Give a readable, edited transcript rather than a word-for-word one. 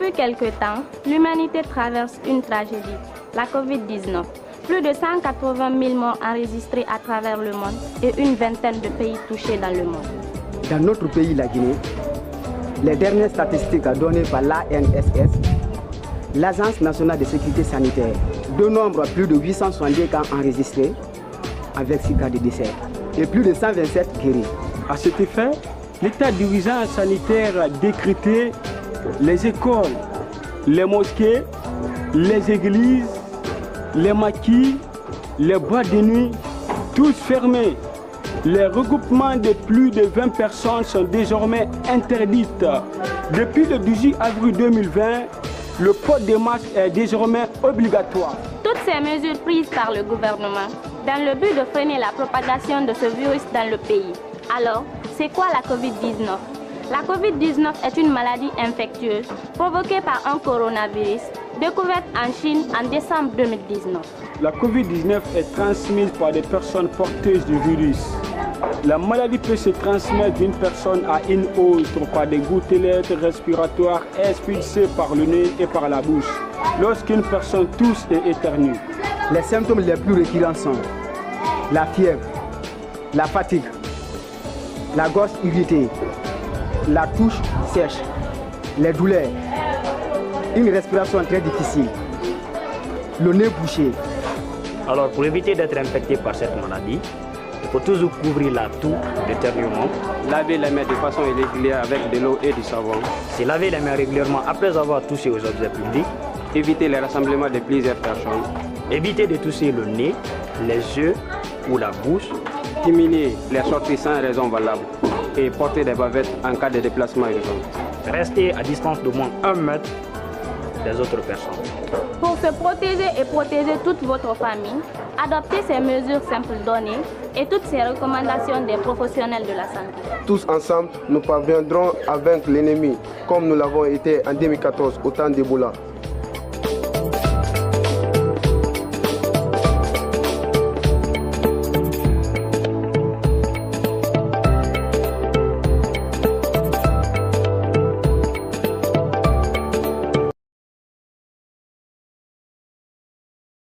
Depuis quelque temps, l'humanité traverse une tragédie, la Covid-19. Plus de 180 000 morts enregistrés à travers le monde et une vingtaine de pays touchés dans le monde. Dans notre pays, la Guinée, les dernières statistiques données par l'ANSS, l'Agence nationale de sécurité sanitaire, dénombre plus de 862 cas enregistrés avec 6 cas de décès et plus de 127 guéris. À cet effet, l'état d'urgence sanitaire a décrété les écoles, les mosquées, les églises, les maquis, les boîtes de nuit, tous fermés. Les regroupements de plus de 20 personnes sont désormais interdits. Depuis le 18 avril 2020, le port des masques est désormais obligatoire. Toutes ces mesures prises par le gouvernement dans le but de freiner la propagation de ce virus dans le pays. Alors, c'est quoi la Covid-19? La Covid-19 est une maladie infectieuse provoquée par un coronavirus découverte en Chine en décembre 2019. La Covid-19 est transmise par des personnes porteuses du virus. La maladie peut se transmettre d'une personne à une autre par des gouttelettes respiratoires expulsées par le nez et par la bouche, lorsqu'une personne tousse et éternue. Les symptômes les plus récurrents sont la fièvre, la fatigue, la gorge irritée, la touche sèche, les douleurs, une respiration très difficile, le nez bouché. Alors pour éviter d'être infecté par cette maladie, il faut toujours couvrir la toux d'éternuement. Laver les mains de façon régulière avec de l'eau et du savon. Se laver les mains régulièrement après avoir touché aux objets publics. Éviter les rassemblements de plusieurs personnes. Éviter de toucher le nez, les yeux ou la bouche. Diminuer les sorties sans raison valable et porter des bavettes en cas de déplacement urgent. Rester à distance d'au moins 1 mètre des autres personnes. Pour se protéger et protéger toute votre famille, adoptez ces mesures simples données et toutes ces recommandations des professionnels de la santé. Tous ensemble, nous parviendrons à vaincre l'ennemi, comme nous l'avons été en 2014 au temps d'Ebola.